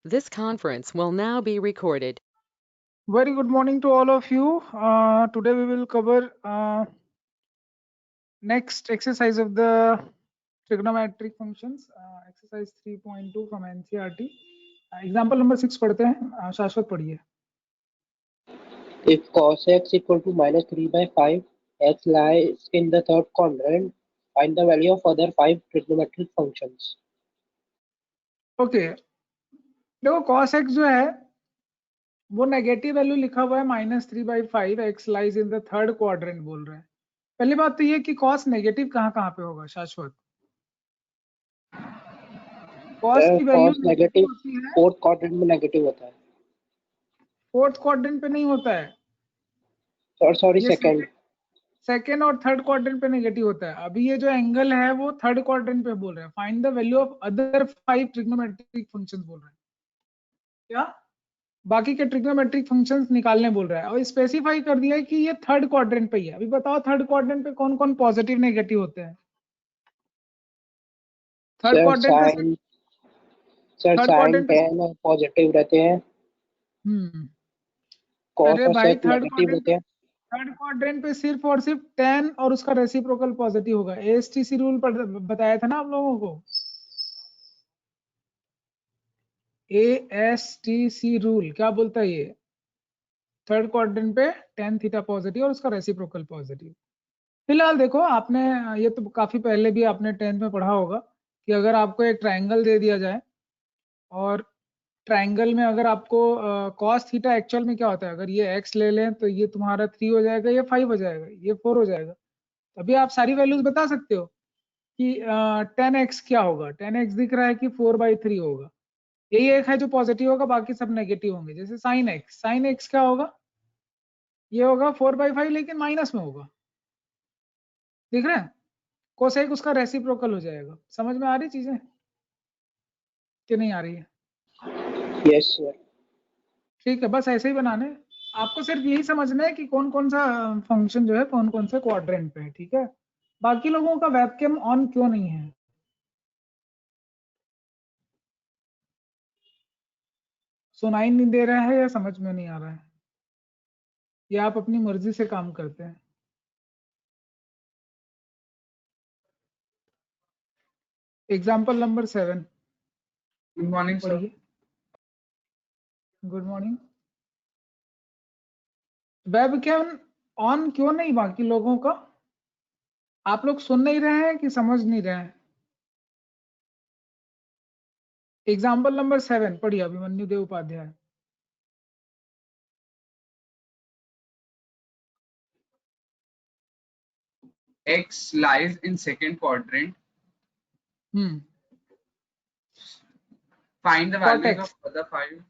This conference will now be recorded. Very good morning to all of you. Today we will cover next exercise of the trigonometric functions, exercise 3.2 from NCERT. Example number 6 पढ़ते हैं. शाश्वत पढ़िए. If cos x equal to minus 3 by 5, x lies in the third quadrant, find the value of other 5 trigonometric functions. Okay. देखो cos x जो है वो negative value लिखा हुआ है -3/5, x lies in the third quadrant बोल रहा है. पहली बात तो ये कि cos नेगेटिव कहाँ पे होगा शाश्वत? cos की वैल्यू नेगेटिव होती है फोर्थ क्वाड्रेंट में नेगेटिव होता है. फोर्थ क्वाड्रेंट पे नहीं होता है. सॉरी सेकेंड और थर्ड क्वाड्रेंट पे नेगेटिव होता है. अभी ये जो एंगल है वो थर्ड क्वाड्रेंट पे बोल रहे हैं. Find the value of other 5 trigonometric functions बोल रहे हैं. क्या बाकी के ट्रिग्नोमेट्रिक फंक्शंस निकालने बोल रहा है और स्पेसिफाई कर दिया है कि ये थर्ड क्वाड्रेंट पे ही है. अभी बताओ थर्ड क्वाड्रेंट पे कौन कौन पॉजिटिव नेगेटिव होते हैं? थर्ड क्वाड्रेंट पे सर साइन tan पॉजिटिव रहते हैं. अरे भाई थर्ड क्वाड्रेंट पे सिर्फ और सिर्फ tan और उसका रेसिप्रोकल पॉजिटिव होगा. एएसटीसी रूल बताया था ना आप लोगों को. ASTC रूल क्या बोलता है? ये थर्ड क्वाड्रेंट पे tan थीटा पॉजिटिव और उसका रेसिप्रोकल पॉजिटिव. फिलहाल देखो आपने ये तो काफी पहले भी आपने 10th में पढ़ा होगा कि अगर आपको एक ट्रायंगल दे दिया जाए और ट्रायंगल में अगर आपको cos थीटा एक्चुअल में क्या होता है, अगर ये x ले लें तो ये तुम्हारा 3 हो जाएगा, ये 5 हो जाएगा, ये 4 हो जाएगा. अभी आप सारी वैल्यूज बता सकते हो कि tan x क्या होगा. tan x दिख रहा है कि 4/3 होगा. यही एक है जो पॉजिटिव होगा, बाकी सब नेगेटिव होंगे. जैसे sin x क्या होगा? ये होगा 4/5 लेकिन माइनस में होगा. दिख रहा है? कोसेक उसका रेसिप्रोकल हो जाएगा. समझ में आ रही चीजें कि नहीं आ रही है? Yes sir. ठीक है, बस ऐसे ही बनाने. आपको सिर्फ यही समझना है कि कौन कौन सा फंक्शन जो है कौन कौन से क्वाड्रेंट पे है. ठीक है, बाकी लोगों का वेबकैम ऑन क्यों नहीं है? सुनाई नहीं दे रहा है या समझ में नहीं आ रहा है, या आप अपनी मर्जी से काम करते हैं? Example number 7. Good morning sir. Good morning. Webcam on क्यों नहीं बाकी लोगों का? आप लोग सुन नहीं रहे हैं कि समझ नहीं रहे हैं? एग्जाम्पल नंबर 7 पढ़िए Abhimanyu Dev Upadhyay. X lies in second quadrant. Find the values of other 5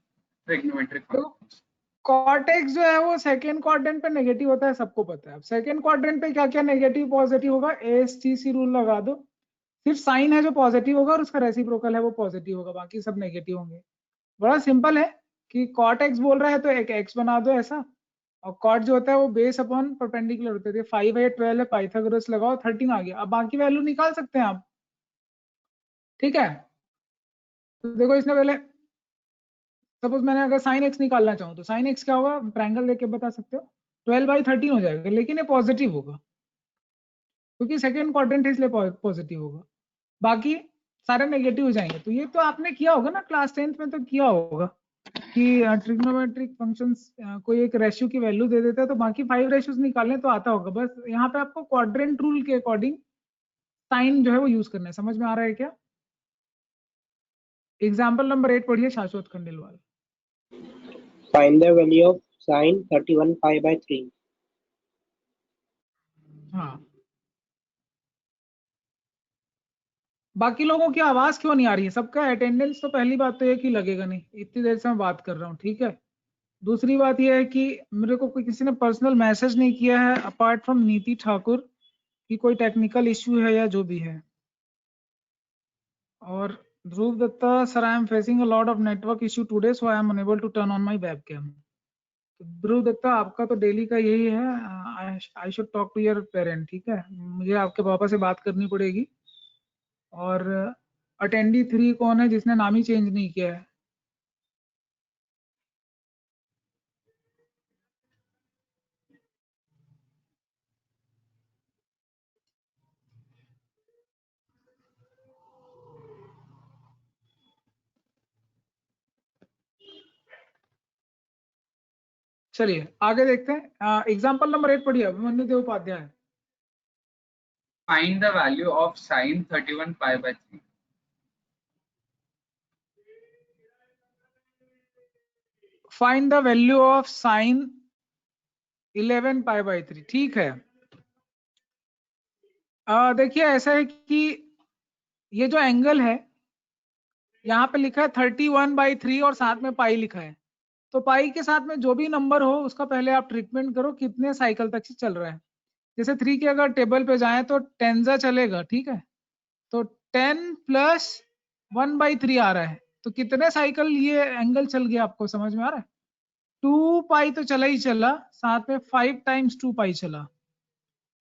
trigonometric functions. Cot जो है वो सेकेंड क्वाड्रेंट पे नेगेटिव होता है, सबको पता है. अब सेकेंड क्वाड्रेंट पे क्या क्या नेगेटिव पॉजिटिव होगा? एएसटीसी रूल लगा दो. सिर्फ साइन है जो पॉजिटिव होगा और उसका रेसिप्रोकल है वो पॉजिटिव होगा, बाकी सब नेगेटिव होंगे. बड़ा सिंपल है कि कॉट एक्स बोल रहा है तो एक एक्स बना दो ऐसा, और कॉट जो होता है वो बेस अपॉन परपेंडिकुलर होते हैं. 5 है, 12 है, पाइथागोरस लगाओ, 13 आ गया. अब बाकी वैल्यू निकाल सकते हैं आप. ठीक है, तो देखो इसने पहले सपोज मैंने अगर साइन एक्स निकालना चाहूँ तो साइन एक्स क्या होगा? ट्रायंगल देख के बता सकते हो. 12/13 हो जाएगा, लेकिन ये पॉजिटिव होगा क्योंकि सेकेंड क्वाड्रेंट है इसलिए पॉजिटिव होगा. बाकी सारे नेगेटिव हो जाएंगे. तो ये तो आपने किया होगा ना क्लास 10th में, तो किया होगा कि ट्रिग्नोमेट्रिक फंक्शंस कोई एक रेशियो की वैल्यू दे देता है तो बाकी 5 रेशियोज निकालने तो आता होगा. बस यहाँ पे आपको क्वाड्रेंट रूल के अकॉर्डिंग साइन जो है वो यूज करना है. समझ में आ रहा है क्या? एग्जाम्पल नंबर 8 पढ़िए शाश्वत Khandelwal. Find the value of sin 31 pi by 3. हाँ, बाकी लोगों की आवाज क्यों नहीं आ रही है? सबका अटेंडेंस तो पहली बात तो ये कि लगेगा नहीं, इतनी देर से मैं बात कर रहा हूँ. ठीक है, दूसरी बात ये है कि मेरे को कोई किसी ने पर्सनल मैसेज नहीं किया है अपार्ट फ्रॉम नीति ठाकुर कि कोई टेक्निकल इश्यू है या जो भी है. और Dhruv Datta sir, I am facing a lot of network issue today so I am unable to turn on my webcam. तो ध्रुव दत्ता आपका तो डेली का यही है, I should talk to your parent. ठीक है, मुझे आपके पापा से बात करनी पड़ेगी. और अटेंडी 3 कौन है जिसने नाम ही चेंज नहीं किया है? चलिए आगे देखते हैं। एग्जाम्पल नंबर 8 पढ़िए Abhimanyu Dev Upadhyay. Find the value of sine 31 pi by 3. Find the value of sine 11 pi by 3। ठीक है, देखिए ऐसा है कि ये जो एंगल है यहाँ पे लिखा है 31/3 और साथ में पाई लिखा है। तो पाई के साथ में जो भी नंबर हो उसका पहले आप ट्रीटमेंट करो कितने साइकिल तक से चल रहा है। जैसे 3 के अगर टेबल पे जाए तो 10 चलेगा, ठीक है, तो 10 + 1/3 आ रहा है। तो कितने साइकिल ये एंगल चल गया आपको समझ में आ रहा है? 2 पाई तो चला ही चला, साथ में 5 × 2 पाई चला,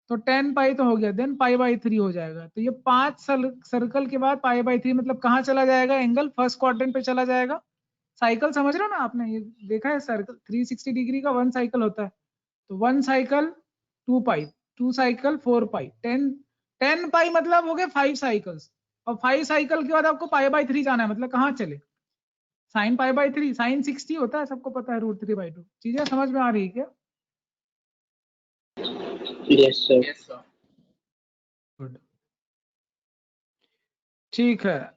तो 10 पाई तो हो गया, देन π/3 हो जाएगा। तो ये 5 सर्कल के बाद π/3 मतलब कहाँ चला जाएगा? एंगल फर्स्ट क्वाड्रेंट पे चला जाएगा। साइकिल समझ रहे हो ना आपने, ये देखा है सर्कल 360 डिग्री का 1 साइकिल होता है। तो 1 साइकिल 2 पाई, 2 साइकिल 4 पाई, 10 पाई मतलब हो गए 5 साइकिल्स। और 5 साइकिल के बाद आपको π/3 जाना है, मतलब कहाँ चले? साइन π/3, साइन 60 होता है, सबको पता है, √3/2। चीजें समझ में आ रही है क्या? Yes, sir. Yes, sir. Good, ठीक है।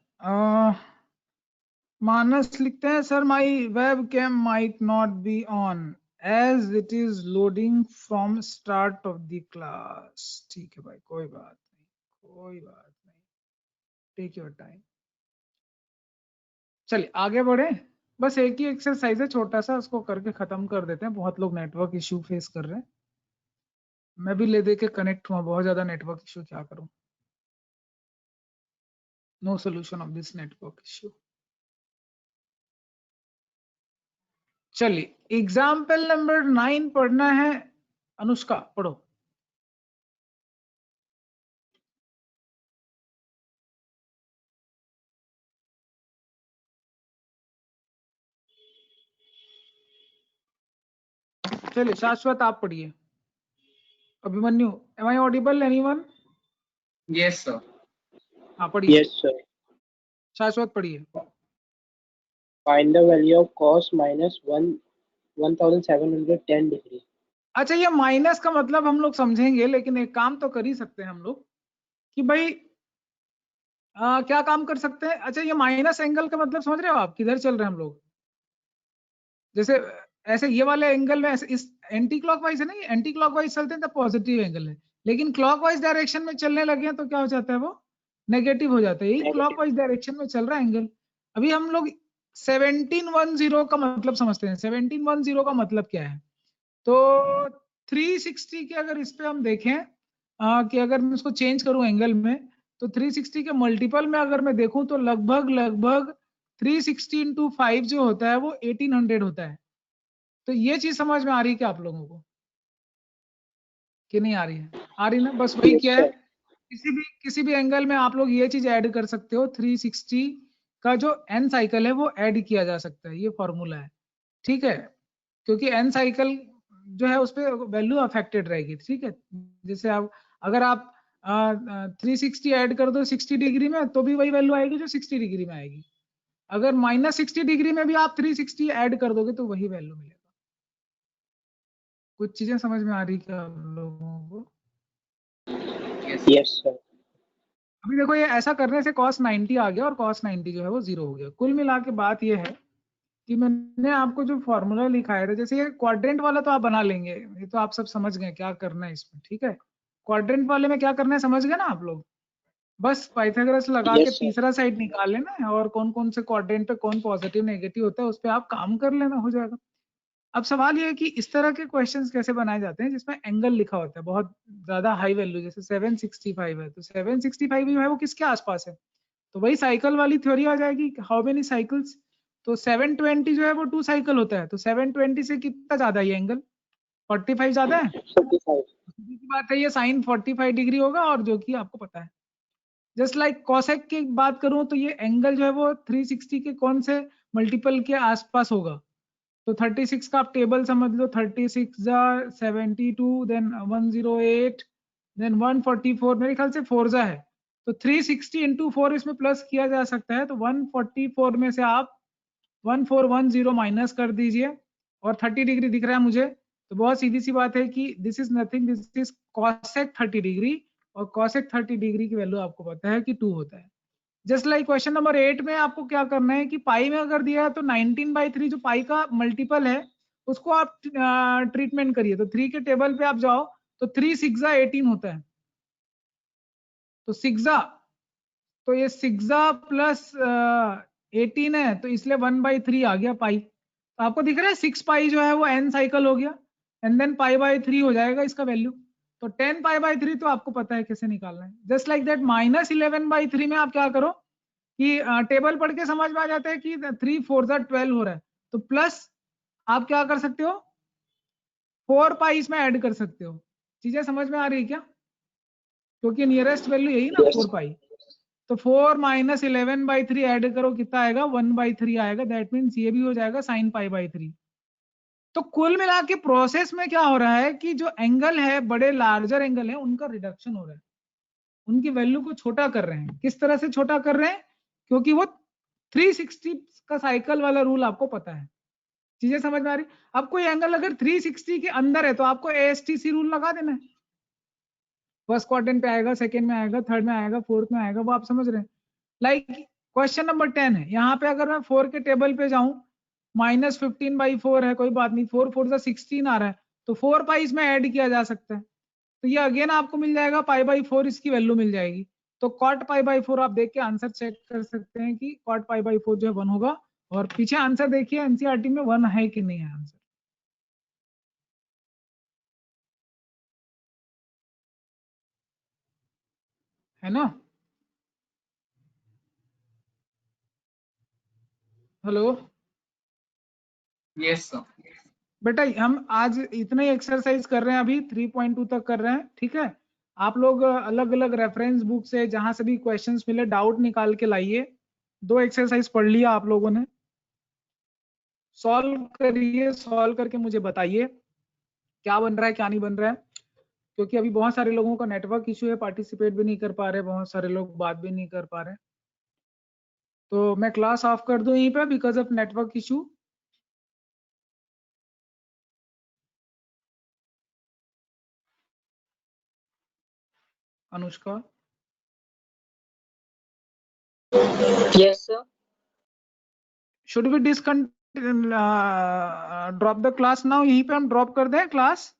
मानस लिखते हैं sir my webcam might not be on as it is loading from start of the class. ठीक है भाई, कोई बात नहीं, कोई बात नहीं, टेक योर टाइम। चलिए आगे बढ़े, बस एक ही एक्सरसाइज है छोटा सा, उसको करके खत्म कर देते हैं। बहुत लोग नेटवर्क इश्यू फेस कर रहे हैं, मैं भी ले दे के कनेक्ट हुआ, बहुत ज्यादा नेटवर्क इश्यू, क्या करूं? No solution of this network issue. चलिए एग्जाम्पल नंबर 9 पढ़ना है। अनुष्का पढ़ो। चलिए शाश्वत आप पढ़िए। Abhimanyu, am I audible anyone? Yes, sir. हाँ पढ़िए। Yes, sir. शाश्वत पढ़िए। Find the value of cos -1710 degree. अच्छा ये माइनस का मतलब हम लोग समझेंगे, लेकिन एक काम तो कर ही सकते हैं हम लोग कि भाई क्या काम कर सकते हैं। अच्छा ये माइनस एंगल का मतलब समझ रहे हो आप, किधर चल रहे हैं हम लोग? जैसे ऐसे ये वाले एंगल में ऐसे इस एंटी क्लॉकवाइज है ना, ये एंटी क्लॉकवाइज चलते हैं तो पॉजिटिव एंगल है, लेकिन क्लॉकवाइज डायरेक्शन में चलने लगे हैं तो क्या हो जाता है? वो नेगेटिव हो जाता है। यही Negative. क्लॉकवाइज डायरेक्शन में चल रहा है एंगल। अभी हम लोग 1710 का मतलब समझते हैं। 1710 का मतलब क्या है? तो 360 के अगर इस पे हम देखें कि अगर मैं इसको चेंज करूं एंगल में, तो 360 के मल्टीपल में अगर मैं देखूं तो लगभग 360 × 5 जो होता है वो 1800 होता है। तो ये चीज समझ में आ रही है क्या आप लोगों को कि नहीं आ रही है? आ रही ना? बस वही Yes, क्या है, sir. किसी भी एंगल में आप लोग ये चीज ऐड कर सकते हो। 360 का जो n साइकिल है वो ऐड किया जा सकता है, ये फॉर्मूला है, ठीक है, क्योंकि n साइकिल जो है उस पर वैल्यू अफेक्टेड रहेगी, ठीक है। जैसे आप अगर आप 360 ऐड कर दो 60 डिग्री में तो भी वही वैल्यू आएगी जो 60 डिग्री में आएगी। अगर -60 डिग्री में भी आप 360 ऐड कर दोगे तो वही वैल्यू मिलेगा। कुछ चीजें समझ में आ रही क्या आप लोगों को? Yes, sir. अभी देखो ये ऐसा करने से cos 90 आ गया और cos 90 जो है वो 0 हो गया। कुल मिला के बात ये है कि मैंने आपको जो फॉर्मूला लिखाया था, जैसे ये क्वाड्रेंट वाला तो आप बना लेंगे, ये तो आप सब समझ गए क्या करना है इसमें, ठीक है। क्वाड्रेंट वाले में क्या करना है समझ गए ना आप लोग? बस पाइथागोरस लगा के Yes, sir. तीसरा साइड निकाल लेना है और कौन कौन से क्वाड्रेंट पे कौन पॉजिटिव नेगेटिव होता है उस पर आप काम कर लेना, हो जाएगा। अब सवाल ये है कि इस तरह के क्वेश्चंस कैसे बनाए जाते हैं जिसमें एंगल लिखा होता है बहुत ज्यादा हाई वैल्यू, जैसे 765 है, तो 765 जो है वो किसके आसपास है? तो वही साइकिल वाली थ्योरी आ जाएगी, हाउ मेनी साइकिल्स। तो 720 जो है वो 2 साइकिल होता है, तो 720 से कितना ज्यादा है ये एंगल? 45 ज्यादा है। 45. सीधी सी बात है, ये साइन 45 डिग्री होगा, और जो कि आपको पता है। जस्ट लाइक कॉसेक की बात करूं तो ये एंगल जो है वो 360 के कौन से मल्टीपल के आसपास होगा? तो 36 का आप टेबल समझ लो, 36 जा 72, देन 108, देन 144, मेरे ख्याल से 4 जा है, तो 360 × 4 इसमें प्लस किया जा सकता है। तो 144 में से आप 1410 माइनस कर दीजिए, और 30 डिग्री दिख रहा है मुझे, तो बहुत सीधी सी बात है कि this is nothing, this is cosec 30 degree, और cosec 30 डिग्री की वैल्यू आपको पता है कि 2 होता है। जस्ट लाइक क्वेश्चन नंबर 8 में आपको क्या करना है कि पाई में अगर दिया है तो 19/3 जो पाई का मल्टीपल है उसको आप ट्रीटमेंट करिए। तो 3 के टेबल पे आप जाओ तो 3 6 18 होता है, तो 6 तो ये 6 प्लस 18 है, तो इसलिए 1/3 आ गया पाई। तो आपको दिख रहा है 6 पाई जो है वो n साइकिल हो गया, एंड देन पाई/3 हो जाएगा इसका वैल्यू। तो 10 पाई/3 तो आपको पता है कैसे निकालना है। जस्ट लाइक दैट -11/3 में आप क्या करो कि टेबल पढ़ के समझ में आ जाता है कि 3 4 12 हो रहा है, तो प्लस आप क्या कर सकते हो 4 पाई इसमें ऐड कर सकते हो। चीजें समझ में आ रही है क्या? क्योंकि नियरेस्ट वैल्यू यही ना 4 पाई। तो 4 - 11/3 ऐड करो, कितना आएगा 1/3 आएगा। दैट मीन्स ये भी हो जाएगा sin पाई/3। तो कुल मिला के प्रोसेस में क्या हो रहा है कि जो एंगल है, बड़े लार्जर एंगल है, उनका रिडक्शन हो रहा है, उनकी वैल्यू को छोटा कर रहे हैं। किस तरह से छोटा कर रहे हैं? क्योंकि वो 360 का साइकिल वाला रूल आपको पता है। चीजें समझ में आ रही? अब कोई एंगल अगर 360 के अंदर है तो आपको ASTC रूल लगा देना है। फर्स्ट क्वाड्रेंट पे आएगा, सेकंड में आएगा, थर्ड में आएगा, फोर्थ में आएगा, वो आप समझ रहे हैं। लाइक क्वेश्चन नंबर 10 है, यहाँ पे अगर मैं 4 के टेबल पे जाऊं, -15/4 है, कोई बात नहीं, 4 4 16 आ रहा है, तो 4 पाई इसमें ऐड किया जा सकता है। तो ये अगेन आपको मिल जाएगा पाई/4, इसकी वैल्यू मिल जाएगी। तो cot पाई/4 आप देख के आंसर चेक कर सकते हैं कि cot पाई/4 जो है 1 होगा। और पीछे आंसर देखिए एनसीईआरटी में 1 है कि नहीं है आंसर, है ना? Hello Yes, sir. बेटा, हम आज इतना ही एक्सरसाइज कर रहे हैं, अभी 3.2 तक कर रहे हैं, ठीक है? आप लोग अलग अलग रेफरेंस बुक से जहां से भी क्वेश्चंस मिले डाउट निकाल के लाइए। 2 एक्सरसाइज पढ़ लिया आप लोगों ने, सॉल्व करिए, सॉल्व करके मुझे बताइए क्या बन रहा है क्या नहीं बन रहा है। क्योंकि अभी बहुत सारे लोगों का नेटवर्क इशू है, पार्टिसिपेट भी नहीं कर पा रहे, बहुत सारे लोग बात भी नहीं कर पा रहे। तो मैं क्लास ऑफ कर दूं यहीं पे because of network issue. Anushka, Yes, sir. Should we drop the class now? यहीं पे हम ड्रॉप कर दें क्लास।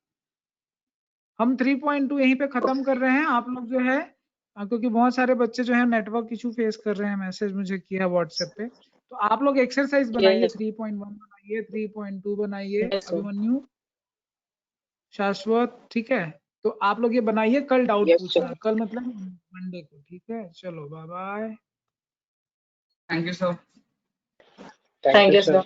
हम 3.2 यहीं पे खत्म कर रहे हैं। आप लोग जो है क्योंकि बहुत सारे बच्चे जो है नेटवर्क इशू फेस कर रहे हैं, मैसेज मुझे किया व्हाट्सएप पे, तो आप लोग एक्सरसाइज बनाइए, Yes. 3.1 बनाइए, 3.2 बनाइए। Yes, sir. अभिमन्यु, शाश्वत, ठीक है? तो आप लोग ये बनाइए, कल डाउट Yes, पूछना, sir. कल मतलब मंडे को, ठीक है? चलो bye bye. Thank you, sir. Thank you, sir.